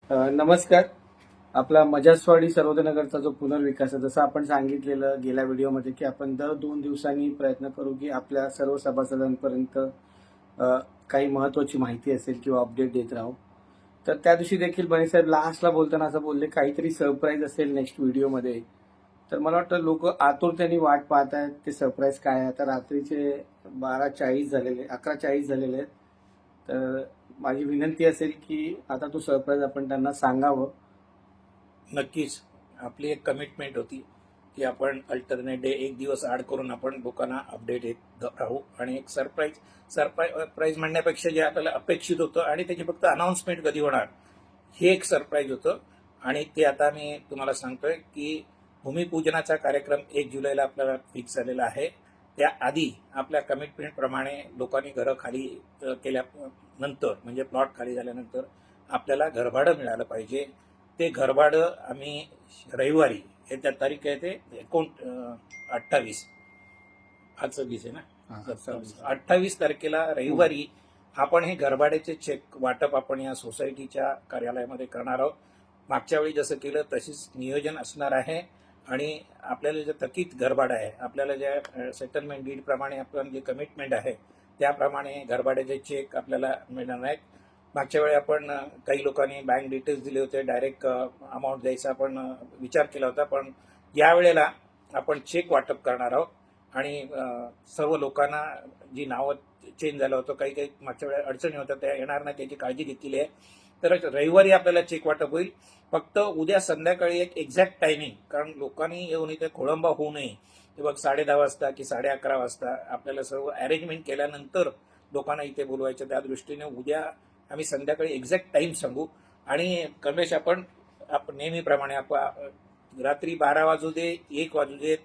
नमस्कार. आपला मजासवाडी सर्वोदयनगरचा जो पुनर्विकास आहे, जसं आपण सांगितलेलं गेल्या व्हिडिओमध्ये की आपण दर 2 दिवसांनी प्रयत्न करू की आपल्या सर्व सभासदांपर्यंत काही महत्त्वाची माहिती असेल किंवा अपडेट देत राहू. तर त्या दिवशी देखील बनेसाहेब लास्टला बोलताना असं बोलले काहीतरी सरप्राईज असेल नेक्स्ट व्हिडिओमध्ये. तर मला वाटतं लोक आतुरतेने वाट पाहत आहेत ते सरप्राईज काय आहे. आता रात्रीचे 12:40 झालेले 11:40 झालेले आहेत. तर माझी विनंती असेल की आता तो सरप्राईज आपण त्यांना सांगावं. नक्कीच आपली एक कमिटमेंट होती की आपण अल्टरनेट डे एक दिवस आड करून आपण लोकांना अपडेट येत राहू आणि एक सरप्राईज म्हणण्यापेक्षा जे आपल्याला अपेक्षित होतं आणि त्याची फक्त अनाऊन्समेंट कधी होणार हे एक सरप्राईज होतं. आणि ते आता मी तुम्हाला सांगतोय की भूमिपूजनाचा कार्यक्रम 1 जुलैला आपल्याला फिक्स झालेला आहे. त्याआधी आपल्या कमिटमेंटप्रमाणे लोकांनी घरं खाली केल्यानंतर म्हणजे प्लॉट खाली झाल्यानंतर आपल्याला घरभाडं मिळालं पाहिजे. ते घरभाडं आम्ही रविवारी त्या तारीख आहे ते 28 आज 26 आहे ना, 28 तारखेला रविवारी आपण हे घरभाड्याचे चेक वाटप आपण या सोसायटीच्या कार्यालयामध्ये करणार आहोत. मागच्या वेळी जसं केलं तशीच नियोजन असणार आहे. आणि आपल्याला जे थकीत घरभाडं आहे, आपल्याला ज्या सेटलमेंट डीड प्रमाणे आपण जे कमिटमेंट आहे त्याप्रमाणे घरभाड्याचे चेक आपल्याला मिळणार नाहीत. मागच्या वेळी आपण काही लोकांनी बँक डिटेल्स दिले होते, डायरेक्ट अमाऊंट द्यायचा आपण विचार केला होता, पण यावेळेला आपण चेक वाटप करणार आहोत. आणि सर्व लोकांना जी नावं चेंज झालं होतं, काही काही मागच्या वेळेला अडचणी होत्या त्या येणार नाही त्याची काळजी घेतलेली आहे. तर रविवारी आपल्याला चेक वाटप होईल. फक्त उद्या संध्याकाळी एक एक्झॅक्ट टायमिंग, कारण लोकांनी येऊन इथे खोळंबा होऊ नये, ते बघ 10:30 वाजता की 11:30 वाजता आपल्याला सर्व अरेंजमेंट केल्यानंतर लोकांना इथे बोलवायचं. त्या दृष्टीने उद्या आम्ही संध्याकाळी एक्झॅक्ट टाइम सांगू. आणि कमेश आपण नेहमीप्रमाणे आपण रात्री 12 वाजू दे 1 वाजू दे,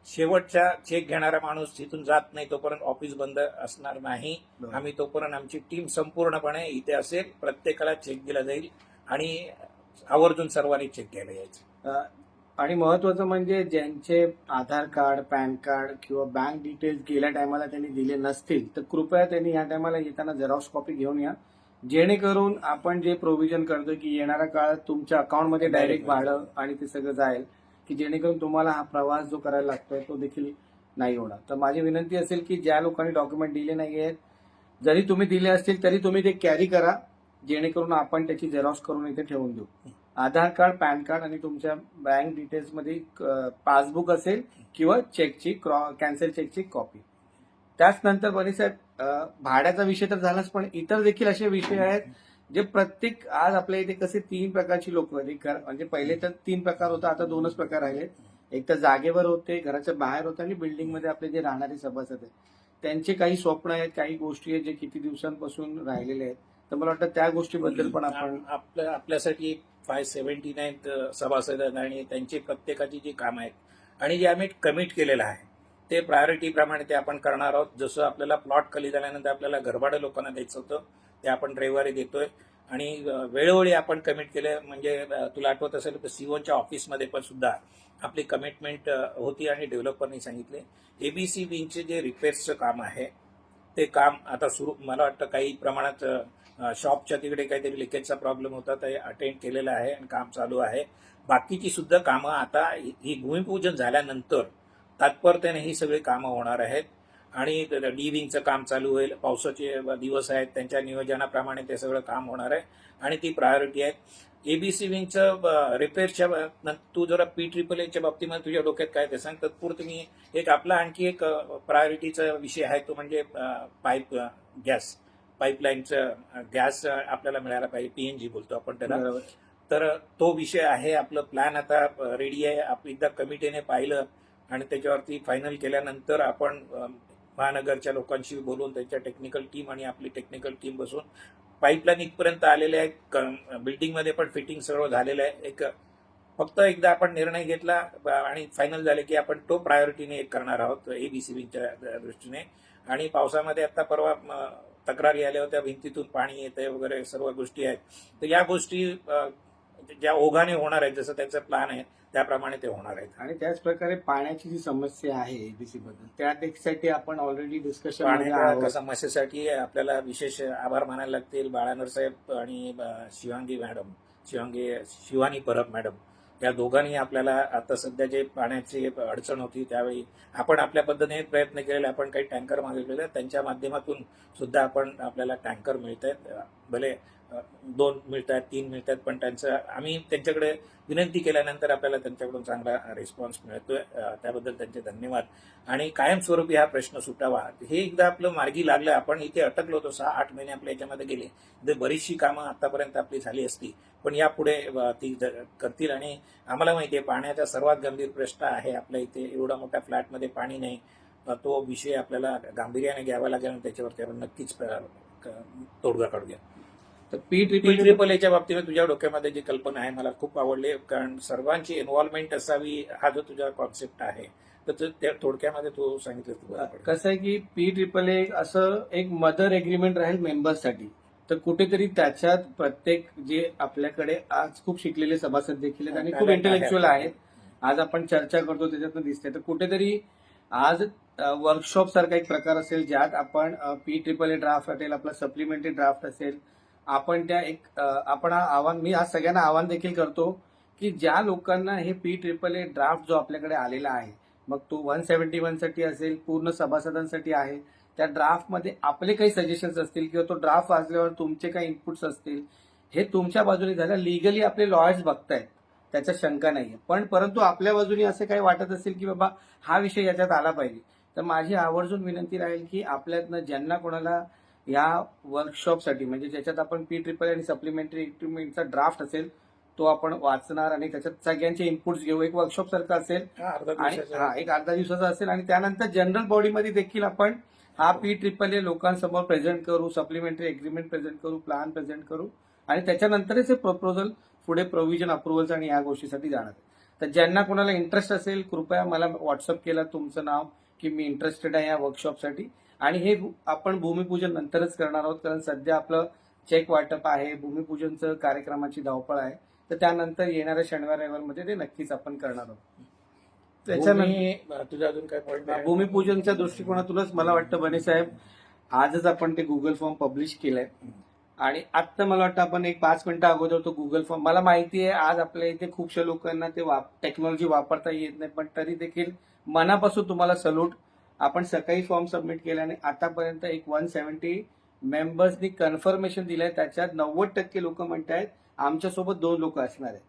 शेवटचा चेक घेणारा माणूस तिथून जात नाही तोपर्यंत ऑफिस बंद असणार नाही. आम्ही तोपर्यंत आमची टीम संपूर्णपणे इथे असेल, प्रत्येकाला चेक दिला जाईल आणि आवर्जून सर्वांनी चेक घ्यायला यायचं. आणि महत्वाचं म्हणजे ज्यांचे आधार कार्ड, पॅन कार्ड किंवा बँक डिटेल्स गेल्या टायमाला त्यांनी दिले नसतील तर कृपया त्यांनी या टायमाला येताना झेरॉक्स कॉपी घेऊन या, जेणेकरून आपण जे प्रोव्हिजन करतो की येणाऱ्या काळात तुमच्या अकाउंटमध्ये डायरेक्ट भाडं आणि ते सगळं जाईल, की जेणेकरून तुम्हाला हा प्रवास जो करायला लागतोय तो देखील नाही होणार. तर माझी विनंती असेल की ज्या लोकांनी डॉक्युमेंट दिले नाही आहेत, जरी तुम्ही दिले असतील तरी तुम्ही ते कॅरी करा, जेणेकरून आपण त्याची झेरॉक्स करून इथे ठेवून देऊ. आधार कार्ड, पॅन कार्ड आणि तुमच्या बँक डिटेल्समध्ये पासबुक असेल किंवा चेकची कॅन्सल चेकची कॉपी. त्याच नंतर बरेचसाहेब भाड्याचा विषय तर झालाच, पण इतर देखील असे विषय आहेत जे प्रत्येक आज आपल्या इथे कसे 3 प्रकारची लोक म्हणजे पहिले तर 3 प्रकार होता, आता 2च प्रकार राहिले. एक तर जागेवर होते, घराच्या बाहेर होते आणि बिल्डिंगमध्ये आपले जे राहणारे सभासद आहेत त्यांचे काही स्वप्न आहेत, काही गोष्टी आहेत जे किती दिवसांपासून राहिलेले आहेत. तर मला वाटतं त्या गोष्टीबद्दल पण आपण आपल्यासाठी 579 सभासद आहेत आणि त्यांची प्रत्येकाची जी कामं आहेत आणि जे आम्ही कमिट केलेलं आहे ते प्रायोरिटीप्रमाणे ते आपण करणार आहोत. जसं आपल्याला प्लॉट खाली झाल्यानंतर आपल्याला घरभाडं लोकांना द्यायचं होतं ते आपण रविवारी देतोय. आणि वेळोवेळी आपण कमिट केले, म्हणजे तुला आठवत असेल तर सीओच्या ऑफिसमध्ये पण सुद्धा आपली कमिटमेंट होती आणि डेव्हलपरनी सांगितले. एबीसी विंगचे जे रिपेअर्सचं काम आहे ते काम आता सुरू, मला वाटतं काही प्रमाणात शॉपच्या तिकडे काहीतरी लिकेजचा प्रॉब्लेम होता, ते अटेंड केलेलं आहे आणि काम चालू आहे. बाकीची सुद्धा कामं आता ही भूमिपूजन झाल्यानंतर तात्परतेने ही सगळी कामं होणार आहेत. आणि डी विंगचं काम चालू होईल. पावसाचे दिवस आहेत, त्यांच्या नियोजनाप्रमाणे ते सगळं काम होणार आहे आणि ती प्रायोरिटी आहे. एबीसी विंगचं रिपेअरच्या तू जरा PAAAच्या बाबतीमध्ये तुझ्या डोक्यात काय ते सांग. तत्पूर्वी मी एक आपला आणखी एक प्रायोरिटीचा विषय आहे तो म्हणजे गॅस पाईपलाईनचं गॅस आपल्याला मिळायला पाहिजे, PNG बोलतो आपण त्याला. तर तो विषय आहे. आपलं प्लॅन आता रेडी आहे. एकदा कमिटीने पाहिलं आणि त्याच्यावरती फायनल केल्यानंतर आपण महानगरच्या लोकांशी बोलून त्यांच्या टेक्निकल टीम आणि आपली टेक्निकल टीम बसून पाईपलाईन इथपर्यंत आलेले आहे. बिल्डिंगमध्ये पण फिटिंग सर्व झालेलं आहे. फक्त एकदा आपण निर्णय घेतला आणि फायनल झाले की आपण तो प्रायोरिटीने एक करणार आहोत एबीसी विंगच्या दृष्टीने. आणि पावसामध्ये आता परवा तक्रारी आल्या होत्या, भिंतीतून पाणी येतंय वगैरे सर्व गोष्टी आहेत. तर या गोष्टी ज्या ओघाने होणार आहेत, जसं त्यांचं प्लॅन आहे त्याप्रमाणे ते होणार आहेत. आणि त्याच प्रकारे पाण्याची जी समस्या आहे एबीसी बद्दल त्यासाठी आपण ऑलरेडी डिस्कशन पाण्याच्या समस्येसाठी आपल्याला विशेष आभार मानायला लागतील बाळानर साहेब आणि शिवांगी मॅडम शिवांगी शिवानी परब मॅडम, या दोघांनी आपल्याला आता सध्या जे पाण्याची अडचण होती त्यावेळी आपण आपल्या पद्धतीने प्रयत्न केलेले, आपण काही टँकर मागवलेले, त्यांच्या माध्यमातून सुद्धा आपल्याला टँकर मिळत आहेत. भले 2 मिळत आहेत, 3 मिळत आहेत, पण आम्ही त्यांच्याकडे विनंती केल्यानंतर आपल्याला त्यांच्याकडून चांगला रिस्पॉन्स मिळतोय. त्याबद्दल त्यांचे धन्यवाद. आणि कायमस्वरूपी हा प्रश्न सुटावा, हे एकदा आपलं मार्गी लागलं. आपण इथे अटकलो होतो, 6-8 महिने आपल्या याच्यामध्ये गेले, तर बरीचशी कामं आतापर्यंत आपली झाली असती, पण यापुढे ती करतील. आणि आम्हाला माहिती आहे पाण्याचा सर्वात गंभीर प्रश्न आहे आपल्या इथे. एवढा मोठ्या फ्लॅटमध्ये पाणी नाही, तो विषय आपल्याला गांभीर्याने घ्यावा लागेल आणि त्याच्यावरती आपण नक्कीच तोडगा काढूया. तर पी ट्रिपल एच्या बाबतीत तुझ्या डोक्यामध्ये जी कल्पना आहे मला खूप आवडली, कारण सर्वांची इन्व्हॉल्वमेंट असावी, हा जो तुझा कॉन्सेप्ट आहे, तर त्या थोडक्यामध्ये तू सांगितलं. कसं आहे की PEEE असं एक मदर एग्रीमेंट राहील मेंबर्ससाठी. तर कुठेतरी त्याच्यात प्रत्येक जे आपल्याकडे आज खूप शिकलेले सभासद देखील आहेत आणि खूप इंटेलेक्च्युअल आहेत, आज आपण चर्चा करतो त्याच्यातून दिसते. तर कुठेतरी आज वर्कशॉप सारखा एक प्रकार असेल ज्यात आपण PEEE ड्राफ्ट असेल, आपला सप्लिमेंटरी ड्राफ्ट असेल, आपण त्या आपण मी आज सगळ्यांना आवाहन देखील करतो की ज्या लोकांना हे PEEE ड्राफ्ट जो आपल्याकडे आलेला आहे, मग तो 171 साठी असेल, पूर्ण सभासदांसाठी आहे, त्या ड्राफ्टमध्ये आपले काही सजेशन्स असतील किंवा तो ड्राफ्ट वाचल्यावर तुमचे काही इनपुट्स असतील, हे तुमच्या बाजूने झालं. लिगली आपले लॉयर्स बघतायत, त्याच्यात शंका नाहीये, पण परंतु आपल्या बाजूने असं काही वाटत असेल की बाबा हा विषय याच्यात आला पाहिजे, तर माझी आवर्जून विनंती राहील की आपल्यातनं ज्यांना कोणाला या वर्कशॉपसाठी, म्हणजे ज्याच्यात आपण PEEE आणि सप्लिमेंटरी एग्रीमेंटचा ड्राफ्ट असेल, तो आपण वाचणार आणि त्याच्यात सगळ्यांचे इनपुट्स घेऊ. एक वर्कशॉप सारखं असेल आणि एक अर्धा दिवसाचा असेल, आणि त्यानंतर जनरल बॉडीमध्ये देखील आपण हा PEEE लोकांसमोर प्रेझेंट करू, सप्लिमेंटरी एग्रीमेंट प्रेझेंट करू, प्लॅन प्रेझेंट करू, आणि त्याच्यानंतरच हे प्रपोजल पुढे प्रोव्हिजन अप्रुव्हल्स आणि या गोष्टीसाठी जाणार. तर ज्यांना कोणाला इंटरेस्ट असेल, कृपया मला व्हॉट्सअप केला तुमचं नाव की मी इंटरेस्टेड आहे या वर्कशॉपसाठी. आणि हे आपण भूमिपूजन नंतरच करणार आहोत, कारण सध्या आपलं चेक वाटप आहे, भूमिपूजनचं कार्यक्रमाची धावपळ आहे, तर त्यानंतर येणाऱ्या शनिवार रविवारमध्ये ते नक्कीच आपण करणार आहोत. त्याच्यानंतर तुझा अजून काय पॉईंट? भूमिपूजनच्या दृष्टिकोनातूनच मला वाटतं बने साहेब, आजच आपण ते गुगल फॉर्म पब्लिश केलंय, आणि आत्ता मला वाटतं आपण एक 5 मिनिटं अगोदर तो गुगल फॉर्म, मला माहिती आहे आज आपल्या इथे खूपशा लोकांना ते टेक्नॉलॉजी वापरता येत नाही, पण तरी देखील मनापासून तुम्हाला सल्यूट. आपण सकाळी फॉर्म सबमिट केल्याने आतापर्यंत एक 170 मेंबर्सनी कन्फर्मेशन दिलंय, त्याच्यात 90% लोक म्हणतायत आमच्यासोबत 2 लोक असणार आहेत.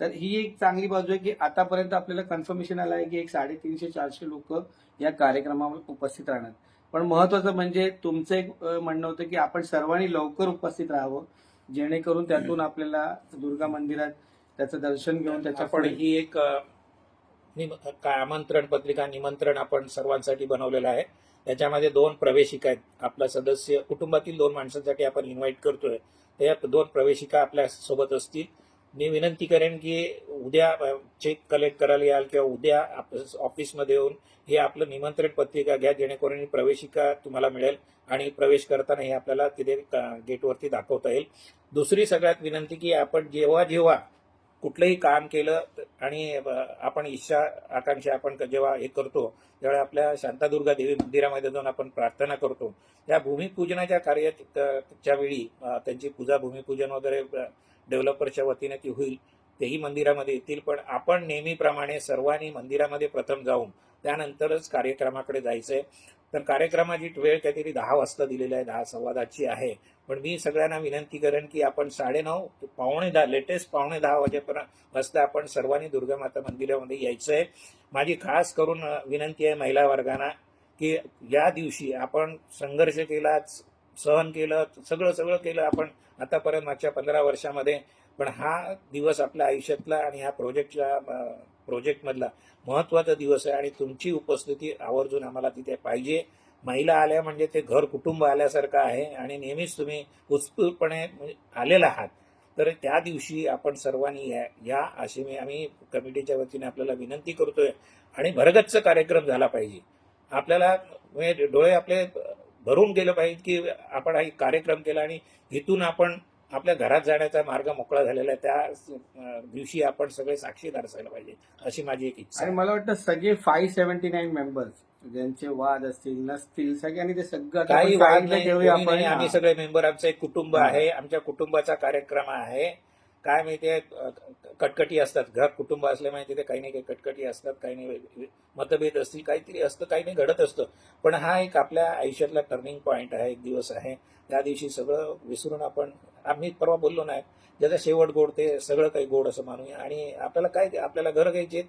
तर ही एक चांगली बाजू आहे की आतापर्यंत आपल्याला कन्फर्मेशन आलं आहे की एक 350-400 लोक या कार्यक्रमावर उपस्थित राहणार. पण महत्वाचं म्हणजे तुमचं एक म्हणणं होतं की आपण सर्वांनी लवकर उपस्थित राहावं, जेणेकरून त्यातून आपल्याला दुर्गा मंदिरात त्याचं दर्शन घेऊन त्याच्या आपण ही एक काय आमंत्रण पत्रिका, निमंत्रण आपण सर्वांसाठी बनवलेलं आहे. त्याच्यामध्ये 2 प्रवेशिका आहेत. आपला सदस्य कुटुंबातील 2 माणसांसाठी आपण इन्व्हाइट करतोय, त्या 2 प्रवेशिका आपल्या सोबत असतील. मी विनंती करेन की उद्या चेक कलेक्ट करायला याल किंवा उद्या ऑफिसमध्ये येऊन हे आपलं निमंत्रण पत्रिका घ्या, जेणेकरून ही प्रवेशिका तुम्हाला मिळेल आणि प्रवेश करताना हे आपल्याला तिथे गेटवरती दाखवता येईल. दुसरी सगळ्यात विनंती की आपण जेव्हा कुठलंही काम केलं आणि आपण इच्छा आकांक्षा आपण जेव्हा हे करतो, त्यावेळी आपल्या शांतादुर्गा देवी मंदिरामध्ये जाऊन आपण प्रार्थना करतो. त्या भूमिपूजनाच्या कार्याच्या वेळी त्यांची पूजा, भूमिपूजन वगैरे डेव्हलपरच्या वतीने ती होईल, तेही मंदिरामध्ये येतील. पण आपण नेहमीप्रमाणे सर्वांनी मंदिरामध्ये प्रथम जाऊन त्यानंतरच कार्यक्रमाकडे जायचंय. तर कार्यक्रमाची वेळ काहीतरी 10 वाजता दिलेली आहे, 10 सव्वा 10ची आहे. पण मी सगळ्यांना विनंती करेन की आपण 9:30 पावणे 10 लेटेस्ट पावणे 10 वाजेपर्यंत वाजता आपण सर्वांनी दुर्गामाता मंदिरामध्ये यायचंय. माझी खास करून विनंती आहे महिला वर्गांना की या दिवशी आपण संघर्ष केला, सहन केलं, सगळं केलं आपण आतापर्यंत मागच्या 15 वर्षामध्ये, पण हा दिवस आपल्या आयुष्यातला आणि ह्या प्रोजेक्टमधला महत्वाचा दिवस आहे आणि तुमची उपस्थिती आवर्जून आम्हाला तिथे पाहिजे. महिला आल्या म्हणजे ते घर कुटुंब आल्यासारखं आहे आणि नेहमीच तुम्ही उत्स्फूर्तपणे आलेला आहात. तर त्या दिवशी आपण सर्वांनी या अशी आम्ही कमिटीच्या वतीने आपल्याला विनंती करतोय. आणि भरगच्च कार्यक्रम झाला पाहिजे. आपल्याला म्हणजे डोळे आपले भरून गेलं पाहिजे की आपण हा कार्यक्रम केला आणि इथून आपण आपल्या घरात जाण्याचा मार्ग मोकळा झालेला आहे. त्या दिवशी आपण सगळे साक्षीदार असायला पाहिजे, अशी माझी एक इच्छा. आणि मला वाटतं सगळे 579 मेंबर्स ज्यांचे वाद असतील नसतील, सगळ्यांनी ते सगळं काही वाद नाही, आम्ही सगळे मेंबर, आमचं एक कुटुंब आहे, आमच्या कुटुंबाचा कार्यक्रम आहे. काय माहितीये, कटकटी असतात, घर कुटुंब असल्यामुळे तिथे काही नाही काही कटकटी असतात, काही नाही मतभेद असतील, काहीतरी असतं, काही नाही घडत असतं. पण हा एक आपल्या आयुष्यातला टर्निंग पॉईंट आहे, एक दिवस आहे. त्या दिवशी सगळं विसरून आपण, आम्ही परवा बोललो नाही, ज्याचा शेवट गोड ते सगळं काही गोड असं मानूया. आणि आपल्याला काय, आपल्याला घर घ्यायचे,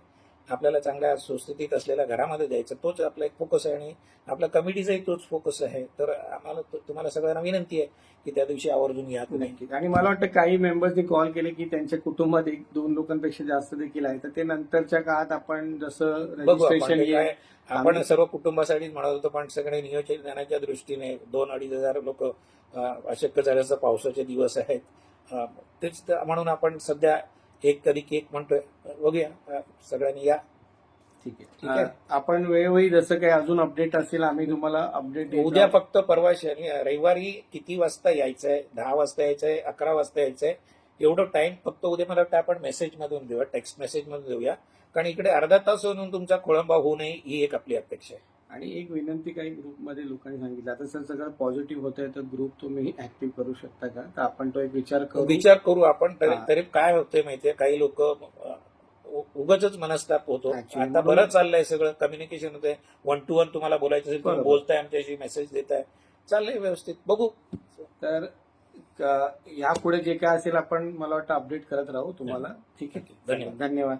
आपल्याला चांगल्या सुस्थितीत असलेल्या घरामध्ये जायचं, तोच आपला एक फोकस आहे आणि आपल्या कमिटीचाही तोच फोकस आहे. तर आम्हाला तुम्हाला सगळ्यांना विनंती आहे की त्या दिवशी आवर्जून या तुम्ही. नक्कीच. आणि मला वाटतं काही मेंबर्सनी कॉल केले की त्यांच्या कुटुंबात 1-2 लोकांपेक्षा जास्त देखील आहे, तर ते नंतरच्या काळात आपण जसं बघू आपण रजिस्ट्रेशन ते काय, आपण आम्ही- सर्व कुटुंबासाठीच म्हणत होतो, पण सगळे नियोजनाच्या दृष्टीने 2-2.5 हजार लोक अशक्य झाल्याचं पावसाचे दिवस आहेत. तेच म्हणून आपण सध्या एक कधी केक म्हणतोय, बघूया. सगळ्यांनी या. ठीक आहे. ठीक आहे. आपण वेळोवेळी जसं काही अजून अपडेट असेल आम्ही तुम्हाला अपडेट उद्या फक्त परवा रविवारी किती वाजता यायचंय, 10 वाजता यायचंय, 11 वाजता यायचंय, एवढं टाइम फक्त उद्या मला वाटतं आपण मेसेज मधून देऊया, टेक्स्ट मेसेज मधून देऊया. कारण इकडे अर्धा तास होऊन तुमचा खोळंबा होऊ नये ही एक आपली अपेक्षा आहे. आणि एक विनंती काही ग्रुपमध्ये लोकांनी सांगितलं, आता सर सगळं पॉझिटिव्ह होत आहे तर ग्रुप तुम्ही ऍक्टिव्ह करू शकता का, तर आपण तो एक विचार करू आपण. हा. तरी काय होतंय माहितीये, काही लोक उगाच मनस्ताप होतो. Actually, आता म्हणून- बरं चाललंय सगळं, कम्युनिकेशन होतंय, 1 to 1 तुम्हाला बोलायचं असेल, तुम्ही बरोबर. बोलताय आमच्याशी, मेसेज देताय, चाललंय व्यवस्थित. बघू. तर यापुढे जे काय असेल आपण मला वाटतं अपडेट करत राहू तुम्हाला. ठीक आहे, धन्यवाद. धन्यवाद.